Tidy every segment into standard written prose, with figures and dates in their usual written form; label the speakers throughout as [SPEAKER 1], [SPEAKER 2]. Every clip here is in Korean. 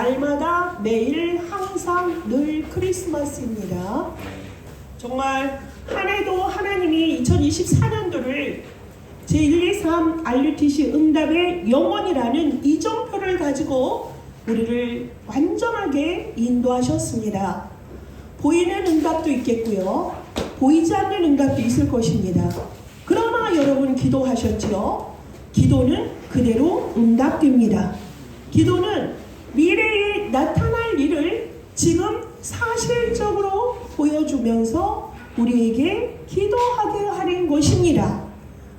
[SPEAKER 1] 날마다 매일 항상 늘 크리스마스입니다. 정말 한 해도 하나님이 2024년도를 제123 RUTC 응답의 영원이라는 이정표를 가지고 우리를 완전하게 인도하셨습니다. 보이는 응답도 있겠고요. 보이지 않는 응답도 있을 것입니다. 그러나 여러분 기도하셨지요? 기도는 그대로 응답됩니다. 기도는 미래에 나타날 일을 지금 사실적으로 보여주면서 우리에게 기도하게 하는 것입니다.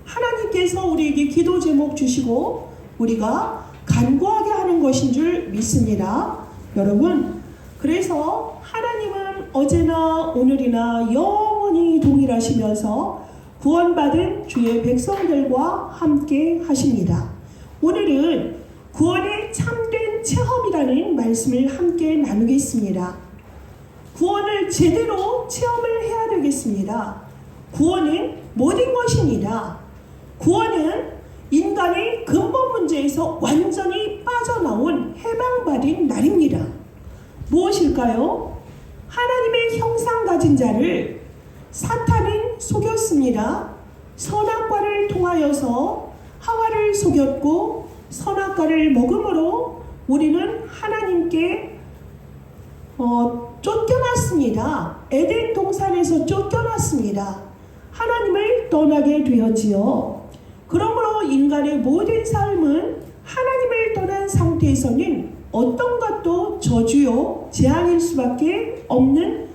[SPEAKER 1] 하나님께서 우리에게 기도 제목 주시고 우리가 간구하게 하는 것인 줄 믿습니다. 여러분, 그래서 하나님은 어제나 오늘이나 영원히 동일하시면서 구원받은 주의 백성들과 함께 하십니다. 오늘은 구원의 참된 체험이라는 말씀을 함께 나누겠습니다. 구원을 제대로 체험을 해야 되겠습니다. 구원은 모든 것입니다. 구원은 인간의 근본 문제에서 완전히 빠져나온 해방받은 날입니다. 무엇일까요? 하나님의 형상 가진 자를 사탄은 속였습니다. 선악과를 통하여서 하와를 속였고 선악과를 먹음으로 우리는 하나님께 쫓겨났습니다. 에덴 동산에서 쫓겨났습니다. 하나님을 떠나게 되었지요. 그러므로 인간의 모든 삶은 하나님을 떠난 상태에서는 어떤 것도 저주요 재앙일 수밖에 없는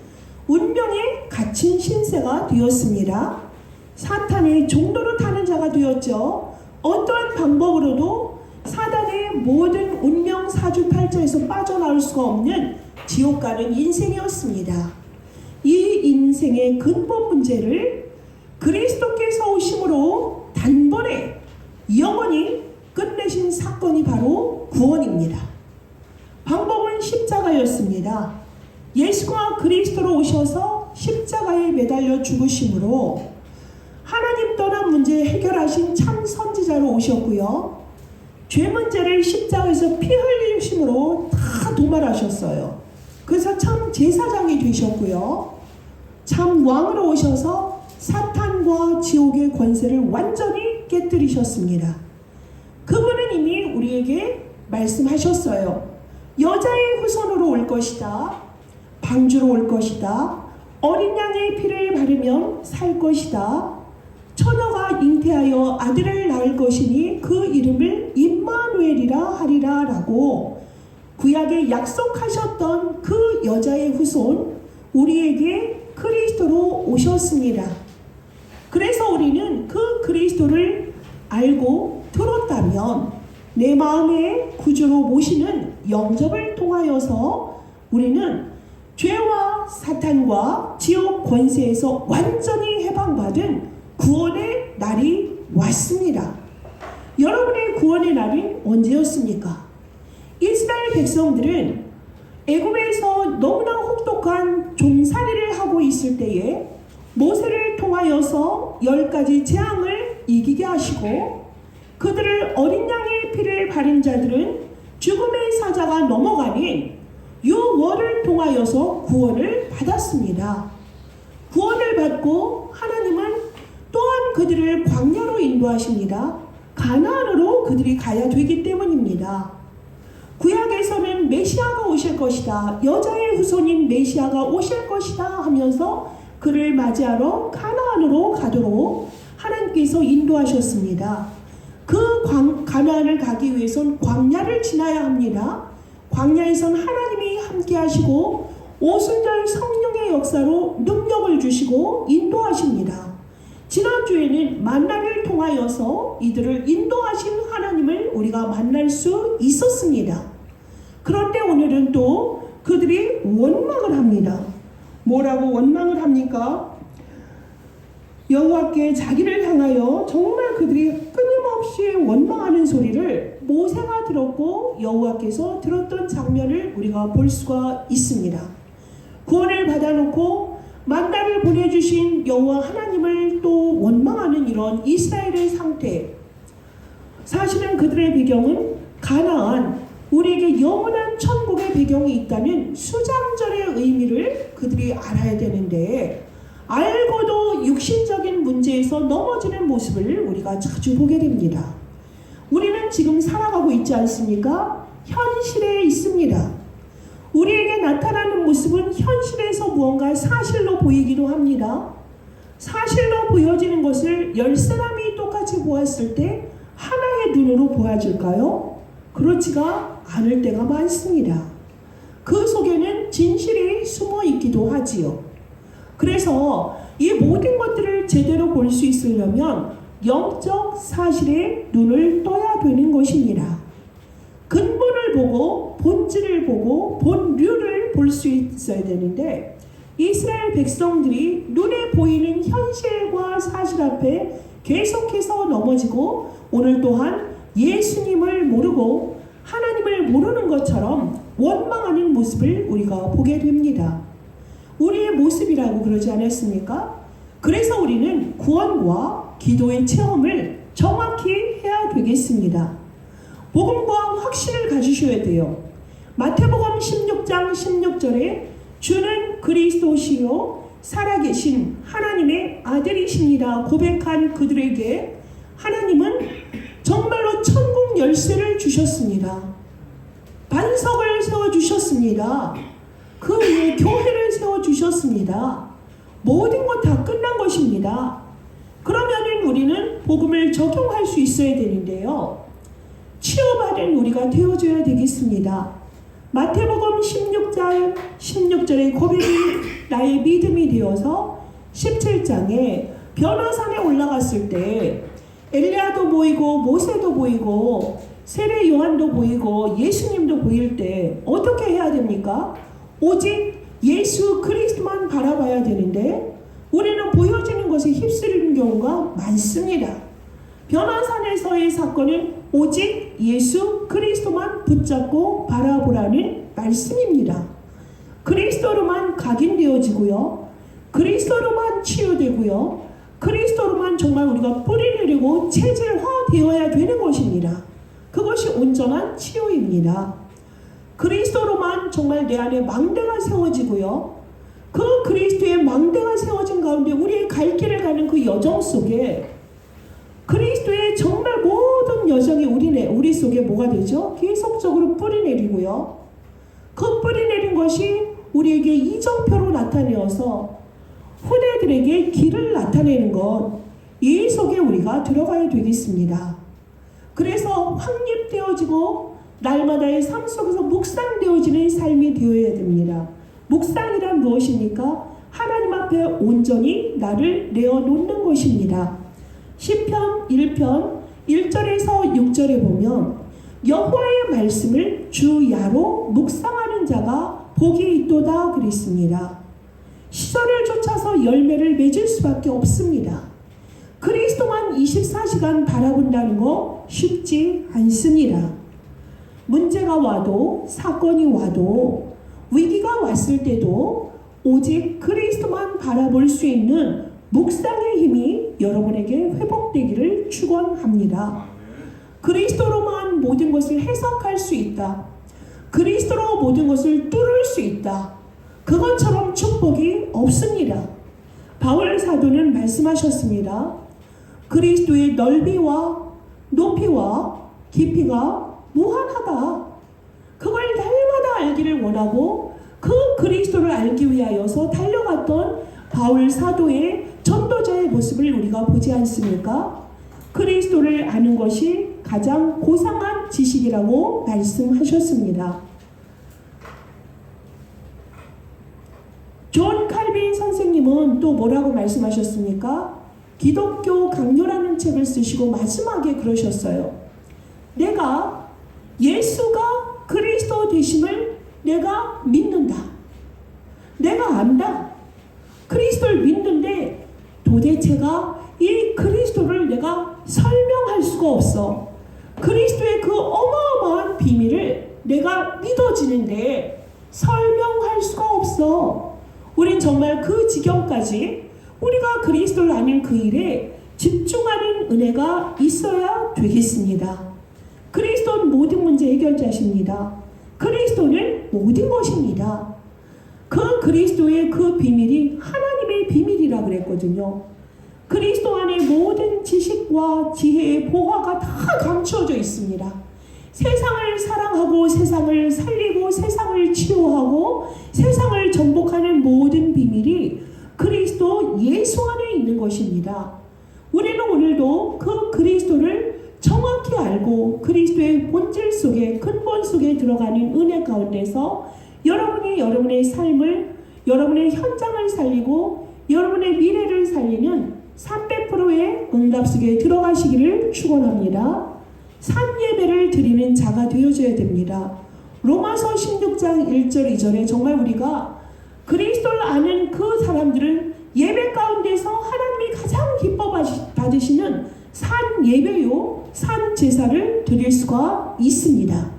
[SPEAKER 1] 운명에 갇힌 신세가 되었습니다. 사탄의 종로로 타는 자가 되었죠. 어떠한 방법으로도 사단의 모든 운명 사주팔자에서 빠져나올 수가 없는 지옥 가는 인생이었습니다. 이 인생의 근본 문제를 그리스도께서 오심으로 단번에 영원히 끝내신 사건이 바로 구원입니다. 방법은 십자가였습니다. 예수가 그리스도로 오셔서 십자가에 매달려 죽으심으로 하나님 떠난 문제 해결하신 참 선지자로 오셨고요. 죄 문제를 십자가에서 피 흘리심으로 다 도말하셨어요. 그래서 참 제사장이 되셨고요. 참 왕으로 오셔서 사탄과 지옥의 권세를 완전히 깨뜨리셨습니다. 그분은 이미 우리에게 말씀하셨어요. 여자의 후손으로 올 것이다. 방주로 올 것이다. 어린 양의 피를 바르면 살 것이다. 처녀가 잉태하여 아들을 낳을 것이니 그 이름을 임마누엘이라 하리라 라고 구약에 약속하셨던 그 여자의 후손 우리에게 그리스도로 오셨습니다. 그래서 우리는 그 그리스도를 알고 들었다면 내 마음의 구주로 모시는 영접을 통하여서 우리는 죄와 사탄과 지옥 권세에서 완전히 해방받은 구원의 날이 왔습니다. 여러분의 구원의 날은 언제였습니까? 이스라엘 백성들은 애굽에서 너무나 혹독한 종살이를 하고 있을 때에 모세를 통하여서 10가지 재앙을 이기게 하시고 그들을 어린 양의 피를 바른 자들은 죽음의 사자가 넘어가는 유월을 통하여서 구원을 받았습니다. 구원을 받고 하나님은 또한 그들을 광야로 인도하십니다. 가나안으로 그들이 가야 되기 때문입니다. 구약에서는 메시아가 오실 것이다. 여자의 후손인 메시아가 오실 것이다 하면서 그를 맞이하러 가나안으로 가도록 하나님께서 인도하셨습니다. 그 가나안을 가기 위해선 광야를 지나야 합니다. 광야에선 하나님이 함께 하시고 오순절 성령의 역사로 능력을 주시고 인도하십니다. 지난주에는 만나를 통하여서 이들을 인도하신 하나님을 우리가 만날 수 있었습니다. 그런데 오늘은 또 그들이 원망을 합니다. 뭐라고 원망을 합니까? 여호와께 자기를 향하여 정말 그들이 끊임없이 원망하는 소리를 모세가 들었고 여호와께서 들었던 장면을 우리가 볼 수가 있습니다. 구원을 받아놓고 만나를 보내주신 여호와 하나님을 또 원망하는 이런 이스라엘의 상태. 사실은 그들의 배경은 가나안, 우리에게 영원한 천국의 역사의 배경이 있다는 수장절의 의미를 그들이 알아야 되는데, 알고도 육신적인 문제에서 넘어지는 모습을 우리가 자주 보게 됩니다. 우리는 지금 살아가고 있지 않습니까? 현실에 있습니다. 우리에게 나타나는 모습은 현실에서 무언가 사실로 보이기도 합니다. 사실로 보여지는 것을 10사람이 똑같이 보았을 때 하나의 눈으로 보여질까요? 그렇지가 않을 때가 많습니다. 그 속에는 진실이 숨어 있기도 하지요. 그래서 이 모든 것들을 제대로 볼 수 있으려면 영적 사실에 눈을 떠야 되는 것입니다. 근본을 보고 본질을 보고 본류를 볼 수 있어야 되는데, 이스라엘 백성들이 눈에 보이는 현실과 사실 앞에 계속해서 넘어지고 오늘 또한 예수님을 모르고 하나님을 모르는 것처럼 원망하는 모습을 우리가 보게 됩니다. 우리의 모습이라고 그러지 않았습니까? 그래서 우리는 구원과 기도의 체험을 정확히 해야 되겠습니다. 복음과 확신을 가지셔야 돼요. 마태복음 16장 16절에 주는 그리스도시요 살아계신 하나님의 아들이십니다 고백한 그들에게 하나님은 정말로 천국 열쇠를 주셨습니다. 반석을 세워주셨습니다. 그 위에 교회를 세워주셨습니다. 모든 것 다 끝난 것입니다. 그러면은 우리는 복음을 적용할 수 있어야 되는데요. 치유받은 우리가 되어줘야 되겠습니다. 마태복음 16장 16절의 고백이 나의 믿음이 되어서 17장에 변화산에 올라갔을 때 엘리야도 보이고 모세도 보이고 세례 요한도 보이고 예수님도 보일 때 어떻게 해야 됩니까? 오직 예수 그리스도만 바라봐야 되는데 우리는 보여지는 것에 휩쓸리는 경우가 많습니다. 변화산에서의 사건은 오직 예수 그리스도만 붙잡고 바라보라는 말씀입니다. 그리스도로만 각인되어지고요. 그리스도로만 치유되고요. 그리스도로만 정말 우리가 뿌리내리고 체질화되어야 되는 것입니다. 그것이 온전한 치유입니다. 그리스도로만 정말 내 안에 망대가 세워지고요. 그 그리스도의 망대가 세워진 가운데 우리의 갈 길을 가는 그 여정 속에 그리스도의 정말 모든 여정이 우리 속에 뭐가 되죠? 계속적으로 뿌리내리고요. 그 뿌리내린 것이 우리에게 이정표로 나타내어서 후대들에게 길을 나타내는 것, 이 속에 우리가 들어가야 되겠습니다. 그래서 확립되어지고 날마다의 삶 속에서 묵상되어지는 삶이 되어야 됩니다. 묵상이란 무엇입니까? 하나님 앞에 온전히 나를 내어놓는 것입니다. 시편 1편 1절에서 6절에 보면 여호와의 말씀을 주야로 묵상하는 자가 복이 있도다 그랬습니다. 시절을 쫓아서 열매를 맺을 수밖에 없습니다. 그리스도만 24시간 바라본다는 거 쉽지 않습니다. 문제가 와도 사건이 와도 위기가 왔을 때도 오직 그리스도만 바라볼 수 있는 묵상의 힘이 여러분에게 회복되기를 축원합니다. 그리스도로만 모든 것을 해석할 수 있다. 그리스도로 모든 것을 뚫을 수 있다. 그것처럼 축복이 없습니다. 바울 사도는 말씀하셨습니다. 그리스도의 넓이와 높이와 깊이가 무한하다. 그걸 날마다 알기를 원하고 그 그리스도를 알기 위하여서 달려갔던 바울 사도의 전도자의 모습을 우리가 보지 않습니까? 그리스도를 아는 것이 가장 고상한 지식이라고 말씀하셨습니다. 존 칼빈 선생님은 또 뭐라고 말씀하셨습니까? 기독교 강요라는 책을 쓰시고 마지막에 그러셨어요. 내가 예수가 그리스도 되심을 내가 믿는다. 내가 안다. 그리스도를 믿는데 도대체가 이 그리스도를 내가 설명할 수가 없어. 그리스도의 그 어마어마한 비밀을 내가 믿어지는데 설명할 수가 없어. 우린 정말 그 지경까지 우리가 그리스도를 아는 그 일에 집중하는 은혜가 있어야 되겠습니다. 그리스도는 모든 문제 해결자십니다. 그리스도는 모든 것입니다. 그 그리스도의 그 비밀이 하나님의 비밀이라 그랬거든요. 그리스도 안에 모든 지식과 지혜의 보화가 다 감추어져 있습니다. 세상을 사랑하고 세상을 살리고 세상을 치유하고 세상을 정복하는 모든 비밀이 그리스도 예수 안에 있는 것입니다. 우리는 오늘도 그 그리스도를 정확히 알고 그리스도의 본질 속에 근본 속에 들어가는 은혜 가운데서 여러분이 여러분의 삶을 여러분의 현장을 살리고 여러분의 미래를 살리는 300%의 응답 속에 들어가시기를 축원합니다. 산 예배를 드리는 자가 되어줘야 됩니다. 로마서 16장 1절 2절에 정말 우리가 그리스도를 아는 그 사람들은 예배 가운데서 하나님이 가장 기뻐 받으시는 산 예배요 산 제사를 드릴 수가 있습니다.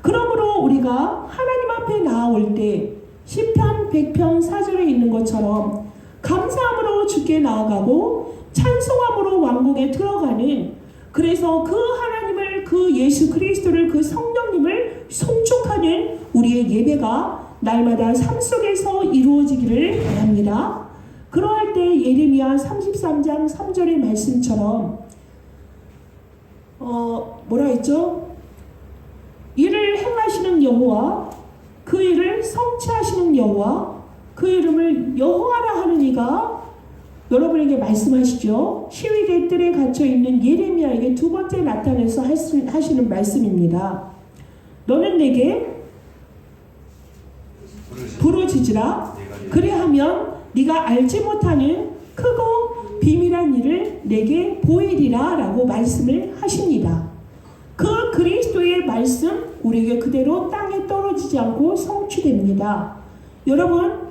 [SPEAKER 1] 그러므로 우리가 하나님 앞에 나아올 때 시편 100편 4절에 있는 것처럼 감사함으로 주께 나아가고 찬송함으로 왕국에 들어가는, 그래서 그 하나님을 그 예수 그리스도를 그 성령님을 송축하는 우리의 예배가 날마다 삶 속에서 이루어지기를 바랍니다. 그러할 때 예레미야 33장 3절의 말씀처럼 뭐라 했죠? 이를 행하시는 여호와, 그 일을 성취하시는 여호와, 그 이름을 여호와라 하는 이가 여러분에게 말씀하시죠. 시위대 뜰에 갇혀있는 예레미야에게 두 번째 나타내서 하시는 말씀입니다. 너는 내게 부르짖으라. 그리하면 네가 알지 못하는 크고 비밀한 일을 내게 보이리라 라고 말씀을 하십니다. 그 그리스도의 말씀 우리에게 그대로 땅에 떨어지지 않고 성취됩니다. 여러분,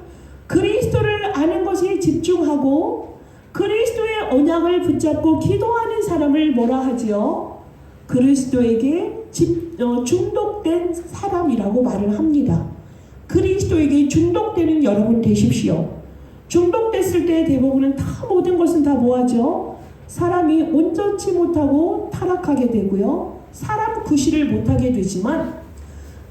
[SPEAKER 1] 그리스도를 아는 것에 집중하고 그리스도의 언약을 붙잡고 기도하는 사람을 뭐라 하지요? 그리스도에게 중독된 사람이라고 말을 합니다. 그리스도에게 중독되는 여러분 되십시오. 중독됐을 때 대부분은 다 모든 것은 다 뭐하죠? 사람이 온전치 못하고 타락하게 되고요. 사람 구실을 못하게 되지만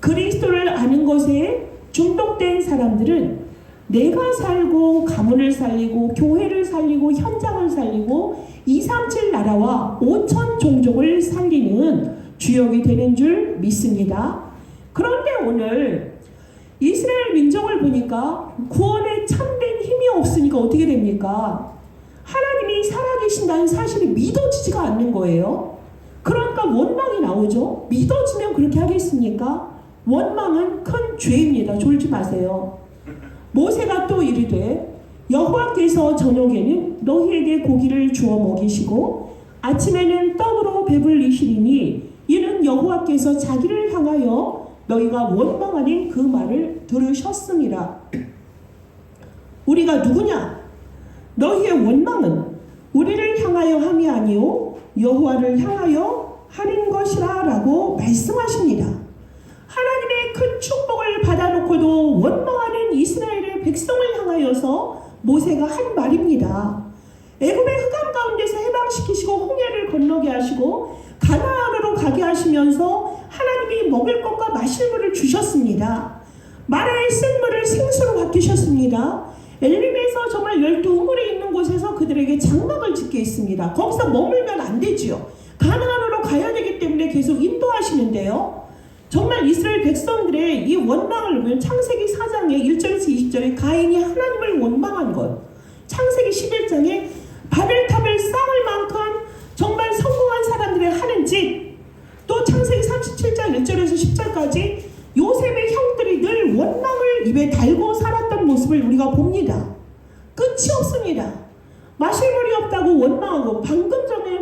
[SPEAKER 1] 그리스도를 아는 것에 중독된 사람들은 내가 살고 가문을 살리고 교회를 살리고 현장을 살리고 237 나라와 5천 종족을 살리는 주역이 되는 줄 믿습니다. 그런데 오늘 이스라엘 민족을 보니까 구원에 참된 힘이 없으니까 어떻게 됩니까? 하나님이 살아계신다는 사실이 믿어지지가 않는 거예요. 그러니까 원망이 나오죠. 믿어지면 그렇게 하겠습니까? 원망은 큰 죄입니다. 졸지 마세요. 모세가 또 이르되 여호와께서 저녁에는 너희에게 고기를 주어 먹이시고 아침에는 떡으로 배불리시리니 이는 여호와께서 자기를 향하여 너희가 원망하는 그 말을 들으셨습니다. 우리가 누구냐? 너희의 원망은 우리를 향하여 함이 아니요 여호와를 향하여 하는 것이라 라고 말씀하십니다. 하나님의 큰 축복을 받아놓고도 원망하는 이스라엘의 백성을 향하여서 모세가 한 말입니다. 애굽의 흑암 가운데서 해방시키시고 홍해를 건너게 하시고 가나안으로 가게 하시면서 하나님이 먹을 것과 마실 물을 주셨습니다. 마라의 쓴물을 생수로 바뀌셨습니다. 엘림에서 정말 12우물이 있는 곳에서 그들에게 장막을 짓게 했습니다. 거기서 머물면 안 되지요. 가나안으로 가야 되기 때문에 계속 인도하시는데요. 정말 이스라엘 백성들의 이 원망을 보면 창세기 4장에 1절에서 20절에 가인이 하나님을 원망한 것, 창세기 11장에 바벨탑을 쌓을 만큼 정말 성공한 사람들의 하는 짓, 또 창세기 37장 1절에서 10절까지 요셉의 형들이 늘 원망을 입에 달고 살았던 모습을 우리가 봅니다. 끝이 없습니다. 마실 물이 없다고 원망하고 방금 전에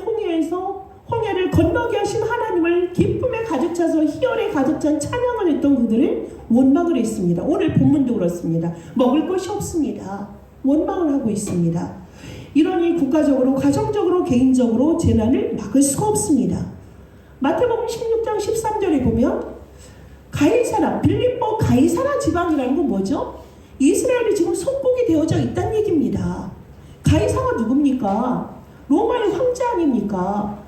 [SPEAKER 1] 홍해를 건너게 하신 하나님을 기쁨에 가득 차서 희열에 가득 찬 찬양을 했던 그들은 원망을 했습니다. 오늘 본문도 그렇습니다. 먹을 것이 없습니다. 원망을 하고 있습니다. 이러니 국가적으로, 가정적으로, 개인적으로 재난을 막을 수가 없습니다. 마태복음 16장 13절에 보면 가이사라, 빌립보 가이사라 지방이라는 건 뭐죠? 이스라엘이 지금 속국이 되어져 있다는 얘기입니다. 가이사가 누굽니까? 로마의 황제 아닙니까?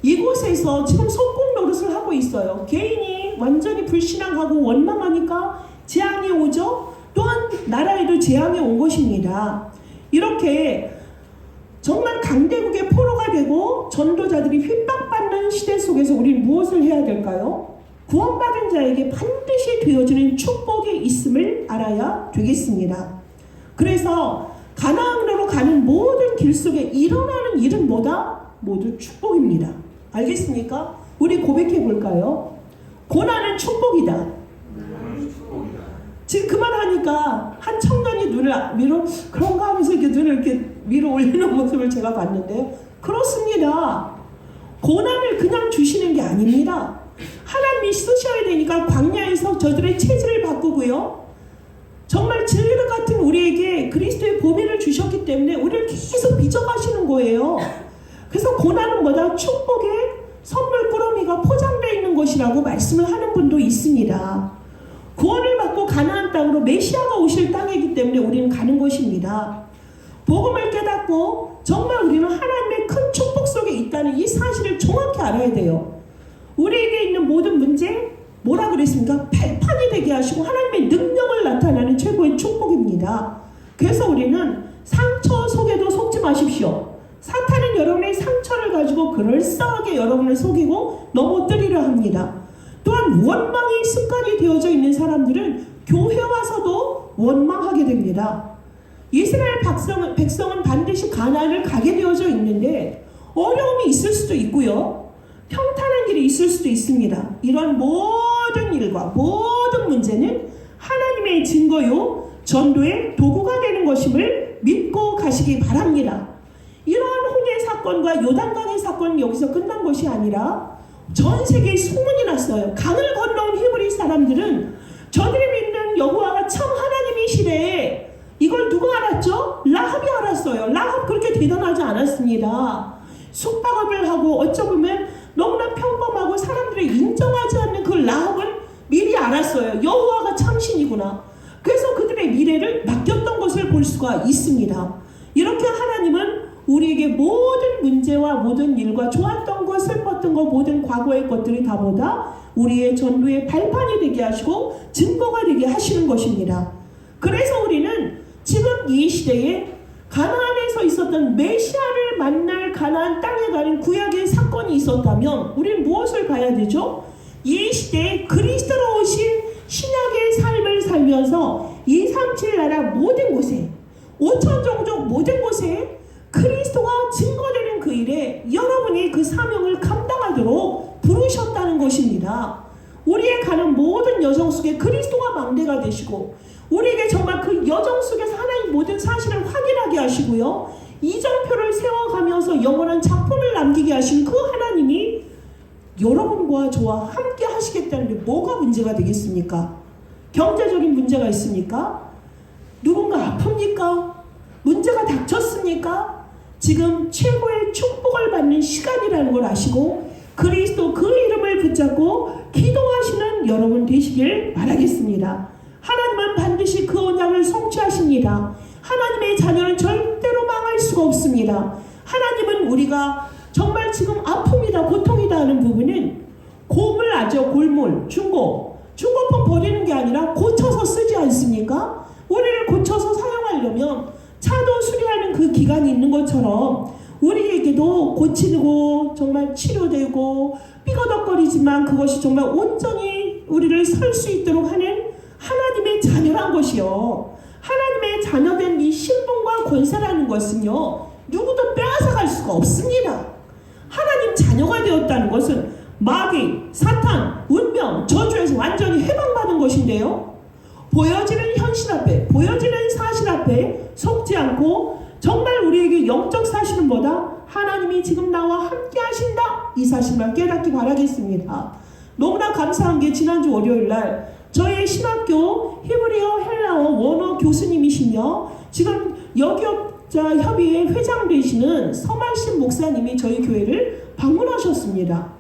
[SPEAKER 1] 이곳에서 지금 속국 노릇을 하고 있어요. 개인이 완전히 불신앙하고 원망하니까 재앙이 오죠. 또한 나라에도 재앙이 온 것입니다. 이렇게 정말 강대국의 포로가 되고 전도자들이 핍박받는 시대 속에서 우리는 무엇을 해야 될까요? 구원받은 자에게 반드시 되어지는 축복이 있음을 알아야 되겠습니다. 그래서 가나안으로 가는 모든 길 속에 일어나는 일은 뭐다? 모두 축복입니다. 알겠습니까? 우리 고백해 볼까요? 고난은 축복이다. 지금 그 말 하니까 한 청년이 눈을 위로 그런가 하면서 이렇게 눈을 이렇게 위로 올리는 모습을 제가 봤는데요. 그렇습니다. 고난을 그냥 주시는 게 아닙니다. 하나님이 쓰셔야 되니까 광야에서 저들의 체질을 바꾸고요. 정말 진리를 같은 우리에게 그리스도의 보배를 주셨기 때문에 우리를 계속 빚어가시는 거예요. 그래서 고난은 뭐다? 축복의 선물 꾸러미가 포장되어 있는 것이라고 말씀을 하는 분도 있습니다. 구원을 받고 가나안 땅으로 메시아가 오실 땅이기 때문에 우리는 가는 것입니다. 복음을 깨닫고 정말 우리는 하나님의 큰 축복 속에 있다는 이 사실을 정확히 알아야 돼요. 우리에게 있는 모든 문제 뭐라 그랬습니까? 발판이 되게 하시고 하나님의 능력을 나타내는 최고의 축복입니다. 그래서 우리는 상처 속에도 속지 마십시오. 사탄은 여러분의 상처를 가지고 그럴싸하게 여러분을 속이고 넘어뜨리려 합니다. 또한 원망이 습관이 되어져 있는 사람들은 교회 와서도 원망하게 됩니다. 이스라엘 백성은 반드시 가나안을 가게 되어져 있는데 어려움이 있을 수도 있고요. 평탄한 길이 있을 수도 있습니다. 이런 모든 일과 모든 문제는 하나님의 증거요 전도의 도구가 되는 것임을 믿고 가시기 바랍니다. 이러한 홍해 사건과 요단강의 사건은 여기서 끝난 것이 아니라 전 세계에 소문이 났어요. 강을 건너온 히브리 사람들은 저들이 믿는 여호와가 참 하나님이시래. 이걸 누가 알았죠? 라합이 알았어요. 라합 그렇게 대단하지 않았습니다. 숙박업을 하고 어쩌면 너무나 평범하고 사람들이 인정하지 않는 그 라합은 미리 알았어요. 여호와가 참신이구나. 그래서 그들의 미래를 맡겼던 것을 볼 수가 있습니다. 이렇게 하나님은 우리에게 모든 문제와 모든 일과 좋았던 것, 슬펐던 것, 모든 과거의 것들이 다 보다 우리의 전도의 발판이 되게 하시고 증거가 되게 하시는 것입니다. 그래서 우리는 지금 이 시대에 가나안에서 있었던 메시아를 만날 가나안 땅에 가는 구약의 사건이 있었다면 우리는 무엇을 봐야 되죠? 이 시대에 그리스도로 오신 신약의 삶을 살면서 237 나라 모든 곳에 5천 종족 모든 곳에 그리스도가 증거되는 그 일에 여러분이 그 사명을 감당하도록 부르셨다는 것입니다. 우리의 가는 모든 여정 속에 그리스도가 망대가 되시고 우리에게 정말 그 여정 속에서 하나님 모든 사실을 확인하게 하시고요. 이정표를 세워가면서 영원한 작품을 남기게 하신 그 하나님이 여러분과 저와 함께 하시겠다는 게 뭐가 문제가 되겠습니까? 경제적인 문제가 있습니까? 누군가 아픕니까? 문제가 닥쳤습니까? 지금 최고의 축복을 받는 시간이라는 걸 아시고 그리스도 그 이름을 붙잡고 기도하시는 여러분 되시길 바라겠습니다. 하나님은 반드시 그 언약을 성취하십니다. 하나님의 자녀는 절대로 망할 수가 없습니다. 하나님은 우리가 정말 지금 아픔이다 고통이다 하는 부분은 곰을 아죠. 골물 중고품 버리는 게 아니라 고쳐서 쓰지 않습니까? 우리를 고쳐서 사용하려면 차도 수리하는 그 기간이 있는 것처럼 우리에게도 고치고 정말 치료되고 삐거덕거리지만 그것이 정말 온전히 우리를 설 수 있도록 하는 하나님의 자녀란 것이요. 하나님의 자녀된 이 신분과 권세라는 것은요. 누구도 빼앗아갈 수가 없습니다. 하나님 자녀가 되었다는 것은 마귀, 사탄, 운명, 저주에서 완전히 해방받은 것인데요. 보여지는 현실 앞에, 보여지는 사실 앞에 속지 않고 정말 우리에게 영적 사실은 뭐다? 하나님이 지금 나와 함께 하신다. 이 사실만 깨닫기 바라겠습니다. 너무나 감사한 게 지난주 월요일날 저희 신학교 히브리어 헬라어 원어 교수님이시며 지금 여기업자 협의회 회장 되시는 서만신 목사님이 저희 교회를 방문하셨습니다.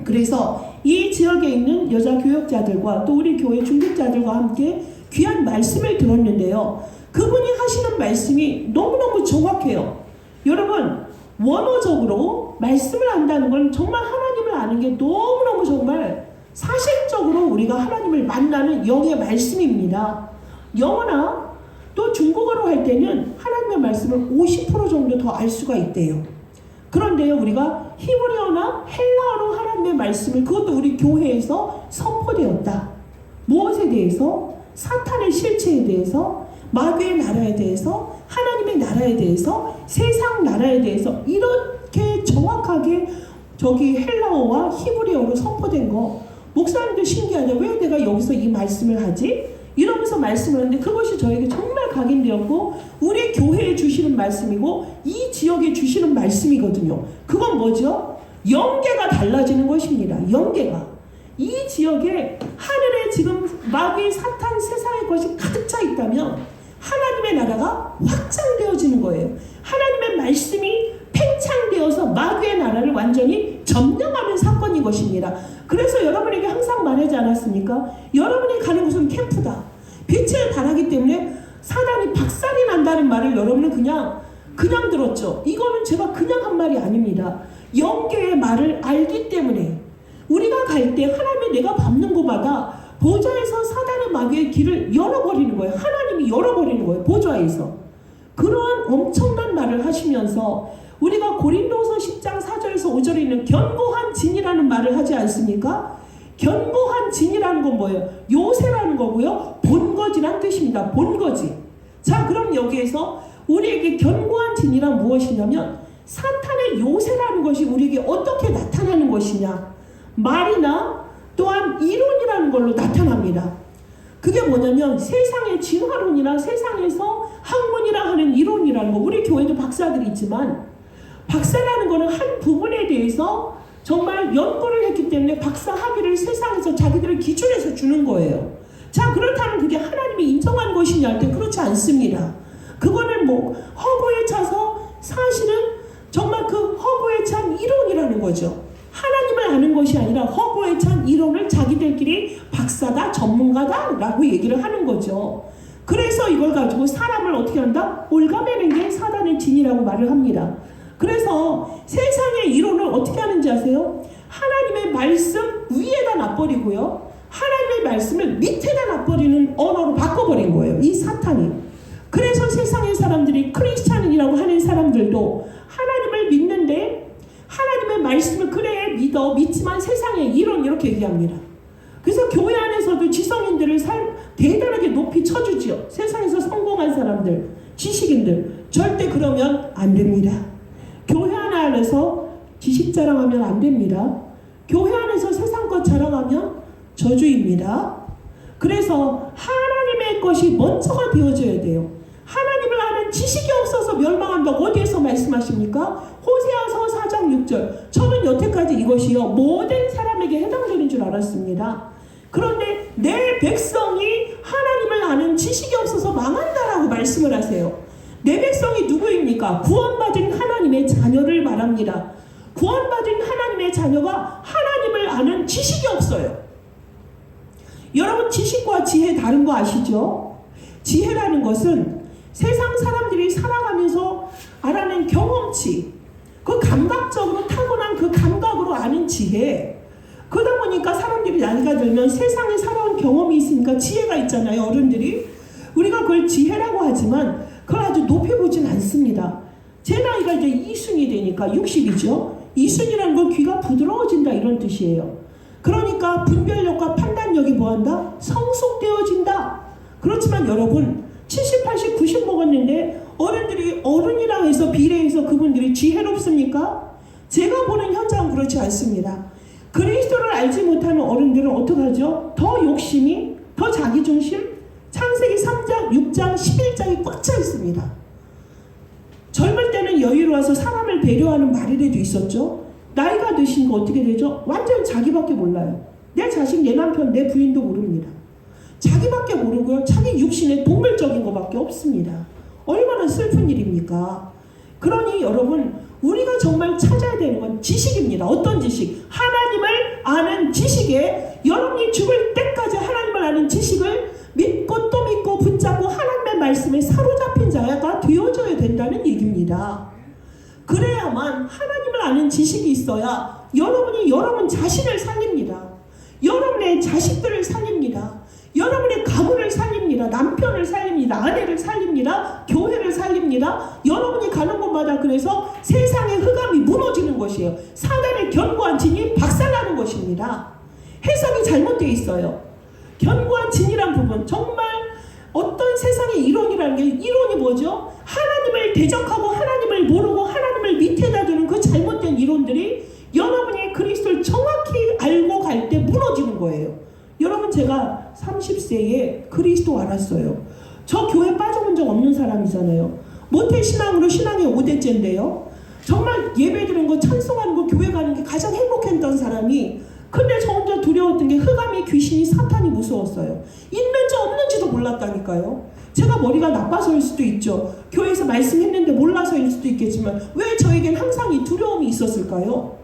[SPEAKER 1] 그래서 이 지역에 있는 여자 교역자들과 또 우리 교회 중직자들과 함께 귀한 말씀을 들었는데요. 그분이 하시는 말씀이 너무너무 정확해요. 여러분, 원어적으로 말씀을 안다는 건 정말 하나님을 아는 게 너무너무 정말 사실적으로 우리가 하나님을 만나는 영의 말씀입니다. 영어나 또 중국어로 할 때는 하나님의 말씀을 50% 정도 더 알 수가 있대요. 그런데요, 우리가 히브리어나 헬라어로 하나님의 말씀을, 그것도 우리 교회에서 선포되었다. 무엇에 대해서? 사탄의 실체에 대해서, 마귀의 나라에 대해서, 하나님의 나라에 대해서, 세상 나라에 대해서 이렇게 정확하게 저기 헬라어와 히브리어로 선포된 거, 목사님도 신기하죠. 왜 내가 여기서 이 말씀을 하지? 이러면서 말씀을 하는데 그것이 저에게 정말 각인되었고 우리 교회에 주시는 말씀이고 이 지역에 주시는 말씀이거든요. 그건 뭐죠? 영계가 달라지는 것입니다. 영계가. 이 지역에 하늘에 지금 마귀, 사탄, 세상의 것이 가득 차 있다면 하나님의 나라가 확장되어지는 거예요. 하나님의 말씀이 팽창되어서 마귀의 나라를 완전히 점령하는 사건인 것입니다. 그래서 여러분에게 항상 말하지 않았습니까? 여러분이 가는 곳은 캠프다. 빛을 발하기 때문에 사단이 박살이 난다는 말을 여러분은 그냥 들었죠. 이거는 제가 그냥 한 말이 아닙니다. 영계의 말을 알기 때문에 우리가 갈 때 하나님의 내가 밟는 곳마다 보좌에서 사단의 마귀의 길을 열어버리는 거예요. 하나님이 열어버리는 거예요. 보좌에서. 그러한 엄청난 말을 하시면서 우리가 고린도서 10장 4절에서 5절에 있는 견고한 진이라는 말을 하지 않습니까? 견고한 진이라는 건 뭐예요? 요새라는 거고요. 본거지란 뜻입니다. 본거지. 자, 그럼 여기에서 우리에게 견고한 진이란 무엇이냐면 사탄의 요새라는 것이 우리에게 어떻게 나타나는 것이냐. 말이나 또한 이론이라는 걸로 나타납니다. 그게 뭐냐면 세상의 진화론이나 세상에서 학문이라 하는 이론이라는 거. 우리 교회도 박사들이 있지만 박사라는 거는 한 부분에 대해서 정말 연구를 했기 때문에 박사 학위를 세상에서 자기들의 기준에서 주는 거예요. 자, 그렇다면 그게 하나님이 인정한 것이냐 할 때 그렇지 않습니다. 그거는 뭐 허구에 차서 사실은 정말 그 허구에 찬 이론이라는 거죠. 하나님을 아는 것이 아니라 허구에 찬 이론을 자기들끼리 박사다, 전문가다 라고 얘기를 하는 거죠. 그래서 이걸 가지고 사람을 어떻게 한다? 올가매는 게 사단의 진이라고 말을 합니다. 그래서 세상의 이론을 어떻게 하는지 아세요? 하나님의 말씀 위에다 놔버리고요. 하나님의 말씀을 밑에다 놔버리는 언어로 바꿔버린 거예요. 이 사탄이. 그래서 세상의 사람들이 크리스찬이라고 하는 사람들도 하나님을 믿는데 하나님의 말씀을 그래 믿지만 세상의 이론 이렇게 얘기합니다. 그래서 교회 안에서도 지성인들을 대단하게 높이 쳐주지요. 세상에서 성공한 사람들, 지식인들. 절대 그러면 안 됩니다. 교회 안에서 지식 자랑하면 안 됩니다. 교회 안에서 세상 것 자랑하면 저주입니다. 그래서 하나님의 것이 먼저가 되어져야 돼요. 하나님을 아는 지식이 없어서 멸망한다고 어디에서 말씀하십니까? 호세아서 4장 6절. 저는 여태까지 이것이요 모든 사람에게 해당되는 줄 알았습니다. 그런데 내 백성이 하나님을 아는 지식이 없어서 망한다라고 말씀을 하세요. 내 백성이 누구입니까? 구원받은 하나님의 자녀를 말합니다. 구원받은 하나님의 자녀가 하나님을 아는 지식이 없어요. 여러분 지식과 지혜 다른 거 아시죠? 지혜라는 것은 세상 사람들이 살아가면서 알아낸 경험치, 그 감각적으로 타고난 그 감각으로 아는 지혜. 그러다 보니까 사람들이 나이가 들면 세상에 살아온 경험이 있으니까 지혜가 있잖아요. 어른들이. 우리가 그걸 지혜라고 하지만 그걸 아주 높여보진 않습니다. 제 나이가 이제 이순이 되니까 60이죠. 이순이라는 건 귀가 부드러워진다 이런 뜻이에요. 그러니까 분별력과 판단력이 뭐한다? 성숙되어진다. 그렇지만 여러분 70, 80, 90 먹었는데 어른들이 어른이라 해서 비례해서 그분들이 지혜롭습니까? 제가 보는 현장은 그렇지 않습니다. 그리스도를 알지 못하는 어른들은 어떻게 하죠? 더 욕심이, 더 자기중심, 창세기 3장, 6장, 11장이 꽉 차 있습니다. 젊을 때는 여유로워서 사람을 배려하는 말이라도 있었죠. 나이가 드신 거 어떻게 되죠? 완전 자기밖에 몰라요. 내 자식, 내 남편, 내 부인도 모릅니다. 자기밖에 모르고요. 자기 육신에 동물적인 것밖에 없습니다. 얼마나 슬픈 일입니까? 그러니 여러분 우리가 정말 찾아야 되는 건 지식입니다. 어떤 지식? 하나님을 아는 지식에 여러분이 죽을 때까지 하나님을 아는 지식을 믿고 또 믿고 붙잡고 하나님의 말씀에 사로잡힌 자가 되어져야 된다는 얘기입니다. 그래야 있어야만, 하나님을 아는 지식이 있어야 여러분이 여러분 자신을 살립니다. 여러분의 자식들을 살립니다. 여러분의 가문을 살립니다. 남편을 살립니다. 아내를 살립니다. 교회를 살립니다. 여러분이 가는 곳마다 그래서 세상의 흑암이 무너지는 것이에요. 사단의 견고한 진이 박살나는 것입니다. 해석이 잘못되어 있어요. 견고한 진이란 부분, 정말 어떤 세상의 이론이라는 게, 이론이 뭐죠? 하나님을 대적하고 하나님을 모르고 하나님을 밑에다 두는 그 잘못된 이론들이 여러분이 그리스도를 정확히 알고 갈 때 무너지는 거예요. 여러분, 제가 30세에 그리스도 알았어요. 저 교회 빠져본 적 없는 사람이잖아요. 모태신앙으로 신앙의 5대째인데요. 정말 예배 드리는 거, 찬송하는 거, 교회 가는 게 가장 행복했던 사람이, 근데 저 혼자 두려웠던 게 흑암의 귀신이, 사탄이 무서웠어요. 있는지 없는지도 몰랐다니까요. 제가 머리가 나빠서일 수도 있죠. 교회에서 말씀했는데 몰라서일 수도 있겠지만 왜 저에겐 항상 이 두려움이 있었을까요?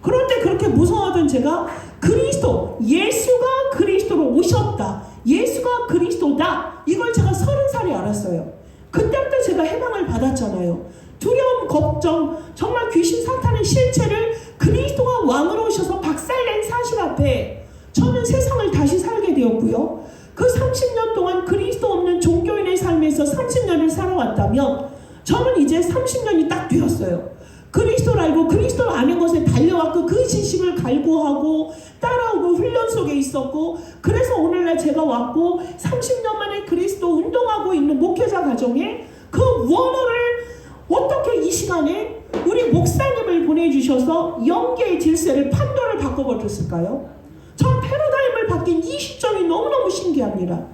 [SPEAKER 1] 그런데 그렇게 무서워하던 제가 그리스도, 예수가 그리스도로 오셨다, 예수가 그리스도다, 이걸 제가 30살에 알았어요. 그때부터 제가 해방을 받았잖아요. 두려움, 걱정, 정말 귀신, 사탄의 실체를 그리스도가 왕으로 오셔서 박살낸 사실 앞에 저는 세상을 다시 살게 되었고요. 그 30년 동안 그리스도 없는 종교인의 삶에서 30년을 살아왔다면 저는 이제 30년이 딱 되었어요. 그리스도를 알고 그리스도를 아는 것에 달려왔고 그 지식을 갈구하고 따라오고 훈련 속에 있었고, 그래서 오늘날 제가 왔고 30년 만에 그리스도 운동하고 있는 목회자 가정에 그 원어를 어떻게 이 시간에 우리 목사님을 보내주셔서 영계의 질서를, 판도를 바꿔버렸을까요? 전 패러다임을 바뀐 이 시점이 너무너무 신기합니다.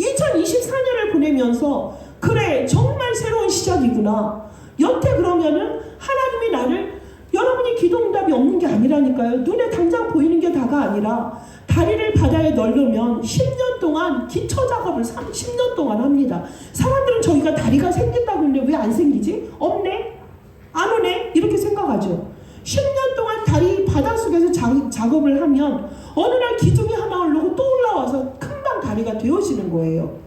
[SPEAKER 1] 2024년을 보내면서 그래, 정말 새로운 시작이구나. 여태 그러면은 하나님이 나를, 여러분이 기도 응답이 없는 게 아니라니까요. 눈에 당장 보이는 게 다가 아니라 다리를 바다에 널르면 10년 동안 기초 작업을 10년 동안 합니다. 사람들은 저희가 다리가 생긴다고 했는데 왜 안 생기지? 없네? 안 오네? 이렇게 생각하죠. 10년 동안 다리 바닷속에서 작업을 하면 어느 날 기둥이 하나 오르고 또 올라와서 금방 다리가 되어지는 거예요.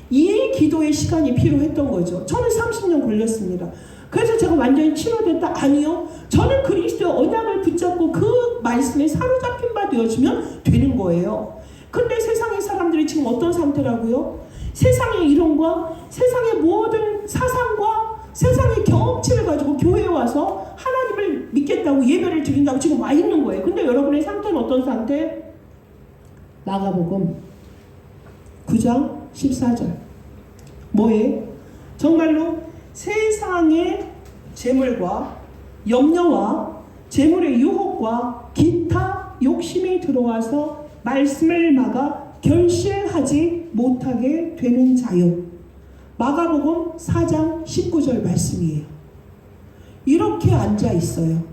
[SPEAKER 1] 이 기도의 시간이 필요했던 거죠. 저는 30년 걸렸습니다. 그래서 제가 완전히 치료됐다? 아니요. 저는 그리스도의 언약을 붙잡고 그 말씀에 사로잡힌 바 되어지면 되는 거예요. 근데 세상의 사람들이 지금 어떤 상태라고요? 세상의 이론과 세상의 모든 사상과 세상의 경험치를 가지고 교회에 와서 하나님을 믿겠다고 예배를 드린다고 지금 와 있는 거예요. 근데 여러분의 상태는 어떤 상태? 마가복음 9장 14절. 뭐에? 정말로 세상의 재물과 염려와 재물의 유혹과 기타 욕심이 들어와서 말씀을 막아 결실하지 못하게 되는 자요. 마가복음 4장 19절 말씀이에요. 이렇게 앉아 있어요.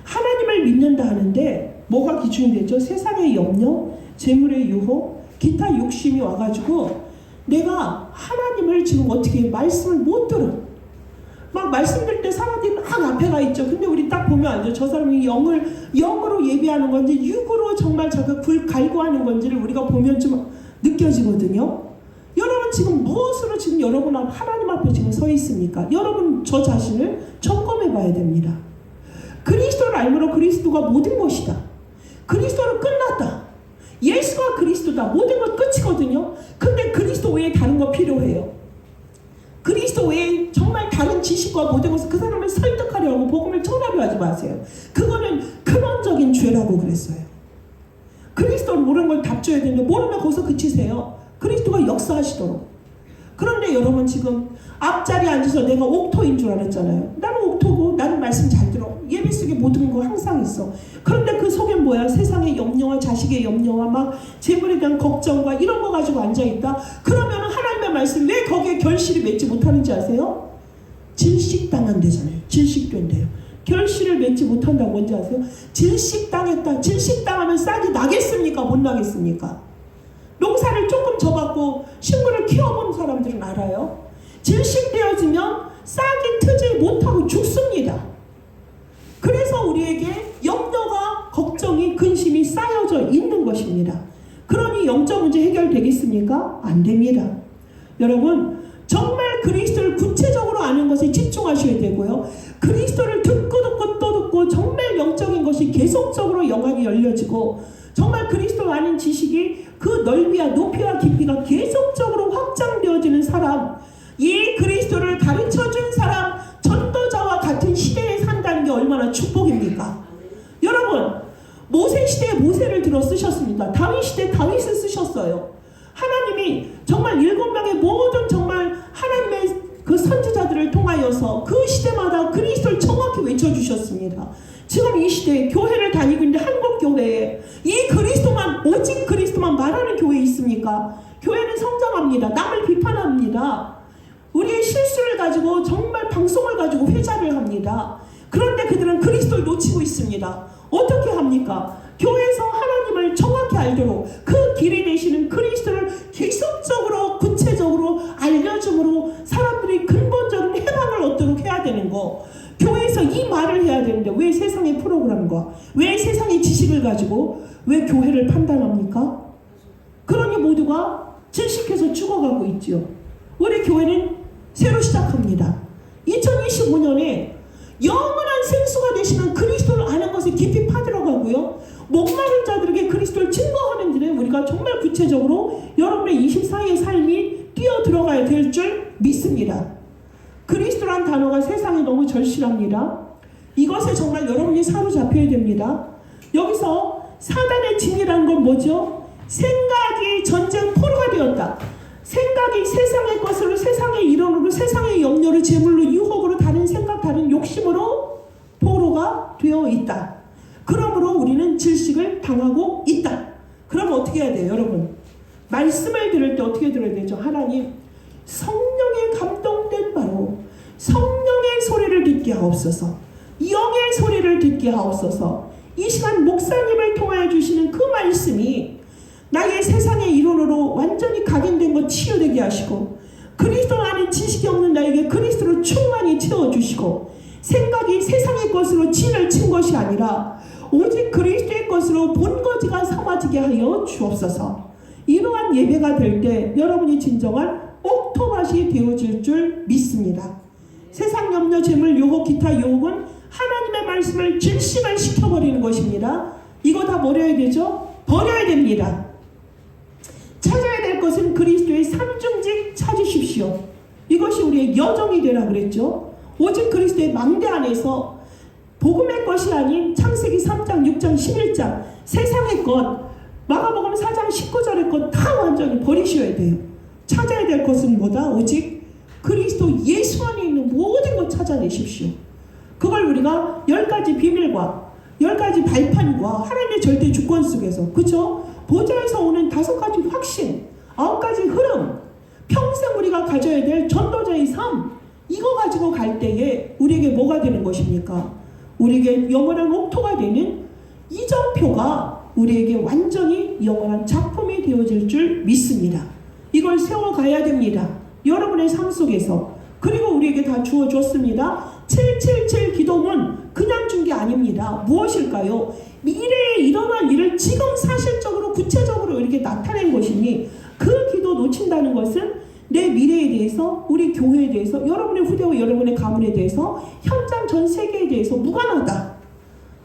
[SPEAKER 1] 하나님을 믿는다 하는데 뭐가 기준이 되죠? 세상의 염려, 재물의 유혹, 기타 욕심이 와가지고 내가 하나님을 지금 어떻게 말씀을 못 들어. 막 말씀드릴 때 사람들이 막 앞에 가 있죠. 근데 우리 딱 보면 알죠. 저 사람이 영으로 예배하는 건지 육으로 정말 자기가 갈구하는 건지를 우리가 보면 좀 느껴지거든요. 여러분 지금 무엇으로 지금 여러분 하나님 앞에 지금 서 있습니까? 여러분 저 자신을 점검해 봐야 됩니다. 그리스도를 알므로 그리스도가 모든 것이다. 그리스도는 끝났다. 예수가 그리스도다. 모든 것 끝이거든요. 근데 그리스도 외에 다른 거 필요해요. 그리스도 외에 정말 다른 지식과 모든 것을 그 사람을 설득하려 하고 복음을 전하려 하지 마세요. 그거는 근원적인 죄라고 그랬어요. 그리스도를 모르는 걸 답줘야 되는데 모르면 거기서 그치세요. 그리스도가 역사하시도록. 그런데 여러분 지금 앞자리에 앉아서 내가 옥토인 줄 알았잖아요. 나는 옥토고 나는 말씀 잘 들어. 예배 속에 모든 거 항상 있어. 그런데 그 속엔 뭐야? 세상의 염려와 자식의 염려와 막 재물에 대한 걱정과 이런 거 가지고 앉아있다. 그러면 하나님의 말씀 왜 거기에 결실이 맺지 못하는지 아세요? 질식당한대잖아요. 질식된대요. 결실을 맺지 못한다고 뭔지 아세요? 질식당했다. 질식당하면 싹이 나겠습니까? 못 나겠습니까? 농사를 조금 져갖고 식물을 키워본 사람들은 알아요. 질식되어지면 싹이 트지 못하고 죽습니다. 그래서 우리에게 염려가, 걱정이, 근심이 쌓여져 있는 것입니다. 그러니 영적 문제 해결되겠습니까? 안 됩니다. 여러분 정말 그리스도를 구체적으로 아는 것에 집중하셔야 되고요. 그리스도를 듣고도 그것이 계속적으로 영안이 열려지고 정말 그리스도를 아는 지식이 그 넓이와 높이와 깊이가 계속적으로 확장되어지는 사람, 이 그리스도를 가르쳐준 사람, 전도자와 같은 시대에 산다는 게 얼마나 축복입니까? 여러분, 모세 시대에 모세를 들어 쓰셨습니다. 다윗 시대에 다윗을 쓰셨어요. 하나님이 정말 7명의 모든 정말 하나님의 그 선지자들을 통하여서 그 시대마다 그리스도를 정확히 외쳐주셨습니다. 지금 이 시대에 교회를 다니고 있는데 한국 교회에 이 그리스도만, 오직 그리스도만 말하는 교회 있습니까? 교회는 성장합니다. 남을 비판합니다. 우리의 실수를 가지고 정말 방송을 가지고 회자를 합니다. 그런데 그들은 그리스도를 놓치고 있습니다. 어떻게 합니까? 교회에서 하나님을 정확히 알도록 그 길이 되시는 그리스도를 계속적으로 구체적으로 알려줌으로 사람들이 근본적인 해방을 얻도록 해야 되는 거. 교회에서 이 말을 해야 되는데 왜 세상의 프로그램과 왜 세상의 지식을 가지고 왜 교회를 판단합니까? 그러니 모두가 질식해서 죽어가고 있죠. 우리 교회는 새로 시작합니다. 2025년에 영원한 생수가 되시는 그리스도를 아는 것을 깊이 파들어가고요. 목마른 자들에게 그리스도를 증거하는 일에 우리가 정말 구체적으로 여러분의 24의 삶이 뛰어 들어가야 될 줄 믿습니다. 그리스도란 단어가 세상에 너무 절실합니다. 이것에 정말 여러분이 사로잡혀야 됩니다. 여기서 사단의 진이라는 건 뭐죠? 생각이 전쟁 포로가 되었다. 생각이 세상의 것으로, 세상의 이론으로, 세상의 염려로, 재물로, 유혹으로, 다른 생각, 다른 욕심으로 포로가 되어 있다. 그러므로 우리는 질식을 당하고 있다. 그럼 어떻게 해야 돼요, 여러분? 말씀을 들을 때 어떻게 들어야 되죠? 하나님, 성령에 감동된 바로 성령의 소리를 듣게 하옵소서. 영의 소리를 듣게 하옵소서. 이 시간 목사님을 통하여 주시는 그 말씀이 나의 세상의 이론으로 완전히 각인된 것 치유되게 하시고 그리스도 안에 지식이 없는 나에게 그리스도로 충만히 채워주시고 생각이 세상의 것으로 진을 친 것이 아니라 오직 그리스도의 것으로 본거지가 삼아지게 하여 주옵소서. 이러한 예배가 될 때 여러분이 진정한 옥토밭이 되어질 줄 믿습니다. 세상 염려, 재물, 유혹, 기타 유혹은 하나님의 말씀을 질식을 시켜버리는 것입니다. 이거 다 버려야 되죠? 버려야 됩니다. 찾아야 될 것은 그리스도의 삼중직 찾으십시오. 이것이 우리의 여정이 되라 그랬죠. 오직 그리스도의 망대 안에서 복음의 것이 아닌 창세기 3장, 6장, 11장 세상의 것, 마가복음 4장 19절의 것 다 완전히 버리셔야 돼요. 찾아야 될 것은 뭐다? 오직 그리스도 예수 안에 있는 모든 것 찾아내십시오. 그걸 우리가 10가지 비밀과 10가지 발판과 하나님의 절대 주권 속에서, 그렇죠? 보좌에서 오는 5가지 확신, 9가지 흐름, 평생 우리가 가져야 될 전도자의 삶, 이거 가지고 갈 때에 우리에게 뭐가 되는 것입니까? 우리에게 영원한 옥토가 되는 이정표가 우리에게 완전히 영원한 작품이 되어질 줄 믿습니다. 이걸 세워가야 됩니다. 여러분의 삶 속에서. 그리고 우리에게 다 주어줬습니다. 777 기도문 그냥 준 게 아닙니다. 무엇일까요? 미래에 일어날 일을 지금 사실적으로 구체적으로 이렇게 나타낸 것이니 그 기도 놓친다는 것은 내 미래에 대해서, 우리 교회에 대해서, 여러분의 후대와 여러분의 가문에 대해서, 현장 전 세계에 대해서 무관하다.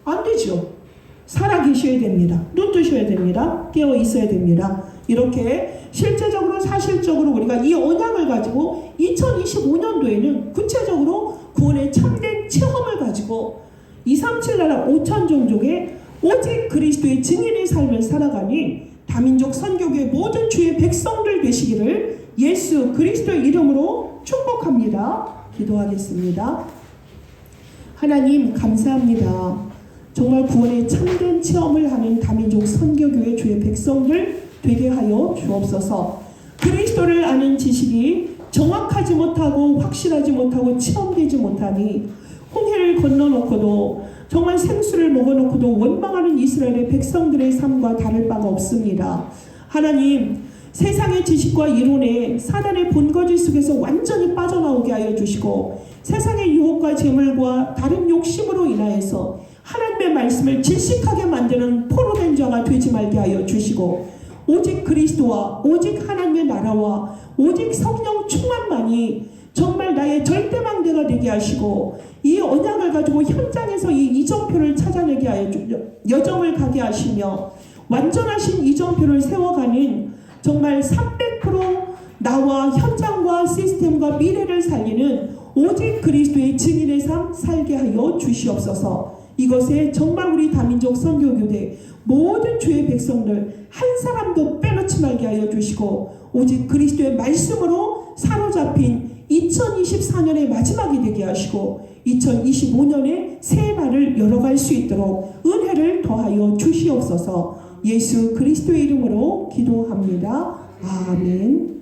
[SPEAKER 1] 안 되죠. 살아계셔야 됩니다. 눈 뜨셔야 됩니다. 깨어 있어야 됩니다. 이렇게 실제적으로 사실적으로 우리가 이 언약을 가지고 2025년도에는 구체적으로 구원의 참된 체험을 가지고 237 나라 5천 종족의 오직 그리스도의 증인의 삶을 살아가니 다민족 선교교의 모든 주의 백성들 되시기를 예수 그리스도의 이름으로 축복합니다. 기도하겠습니다. 하나님 감사합니다. 정말 구원의 참된 체험을 하는 다민족 선교교회 주의 백성들 되게 하여 주옵소서. 그리스도를 아는 지식이 정확하지 못하고 확실하지 못하고 체험되지 못하니 홍해를 건너놓고도 정말 생수를 먹어놓고도 원망하는 이스라엘의 백성들의 삶과 다를 바가 없습니다. 하나님, 세상의 지식과 이론에 사단의 본거지 속에서 완전히 빠져나오게 하여 주시고 세상의 유혹과 재물과 다른 욕심으로 인하여서 하나님의 말씀을 질식하게 만드는 포로된 자가 되지 말게 하여 주시고 오직 그리스도와 오직 하나님의 나라와 오직 성령 충만만이 정말 나의 절대망대가 되게 하시고 이 언약을 가지고 현장에서 이 이정표를 찾아내게 하여 여정을 가게 하시며 완전하신 이정표를 세워가는 정말 300% 나와 현장과 시스템과 미래를 살리는 오직 그리스도의 증인의 삶 살게 하여 주시옵소서. 이것에 정말 우리 다민족 선교교대 모든 주의 백성들 한 사람도 빼놓지 말게 하여 주시고 오직 그리스도의 말씀으로 사로잡힌 2024년의 마지막이 되게 하시고 2025년에 새 발을 열어갈 수 있도록 은혜를 더하여 주시옵소서. 예수 그리스도의 이름으로 기도합니다. 아멘.